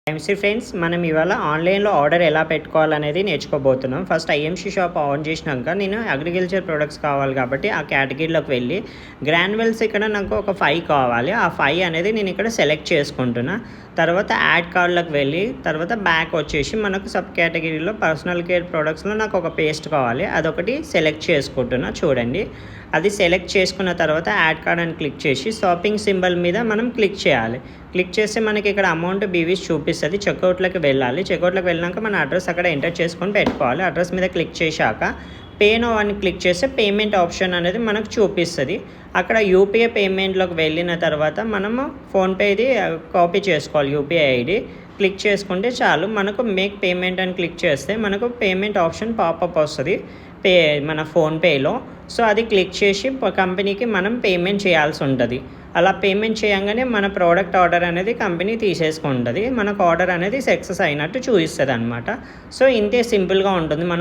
MC friends, మనం ఇవాళ ఆన్లైన్లో ఆర్డర్ ఎలా పెట్టుకోవాలనేది నేర్చుకోబోతున్నాం. ఫస్ట్ ఐఎంసీ షాప్ ఆన్ చేసినాక నేను అగ్రికల్చర్ ప్రొడక్ట్స్ కావాలి కాబట్టి ఆ కేటగిరీలోకి వెళ్ళి గ్రాన్యువల్స్ ఇక్కడ నాకు ఒక 5 కావాలి. ఆ 5 అనేది నేను ఇక్కడ సెలెక్ట్ చేసుకుంటున్నా. తర్వాత యాడ్ కార్డ్లోకి వెళ్ళి తర్వాత బ్యాక్ వచ్చేసి మనకు సబ్ కేటగిరీలో పర్సనల్ కేర్ ప్రొడక్ట్స్లో నాకు ఒక పేస్ట్ కావాలి, అదొకటి సెలెక్ట్ చేసుకుంటున్నా. చూడండి, అది సెలెక్ట్ చేసుకున్న తర్వాత యాడ్ కార్డ్ అని క్లిక్ చేసి షాపింగ్ సింబల్ మీద మనం క్లిక్ చేయాలి. క్లిక్ చేస్తే మనకి ఇక్కడ అమౌంట్ బీవీస్ చూపిస్తుంది. చెక్అవుట్లోకి వెళ్ళాలి. చెక్అవుట్లోకి వెళ్ళాక మన అడ్రస్ అక్కడ ఎంటర్ చేసుకొని పెట్టుకోవాలి. అడ్రస్ మీద క్లిక్ చేశాక పే నౌ అని క్లిక్ చేస్తే పేమెంట్ ఆప్షన్ అనేది మనకు చూపిస్తుంది. అక్కడ యూపీఐ పేమెంట్లోకి వెళ్ళిన తర్వాత మనము ఫోన్పేది కాపీ చేసుకోవాలి. యూపీఐ ఐడి క్లిక్ చేసుకుంటే చాలు. మనకు మేక్ పేమెంట్ అని క్లిక్ చేస్తే మనకు పేమెంట్ ఆప్షన్ పాపప్ వస్తుంది మన ఫోన్పేలో. సో అది క్లిక్ చేసి కంపెనీకి మనం పేమెంట్ చేయాల్సి ఉంటుంది. అలా పేమెంట్ చేయగానే మన ప్రోడక్ట్ ఆర్డర్ అనేది కంపెనీ తీసేసుకుంటుంది. మనకు ఆర్డర్ అనేది సక్సెస్ అయినట్టు చూపిస్తుంది అనమాట. సో ఇంతే సింపుల్గా ఉంటుంది. మనం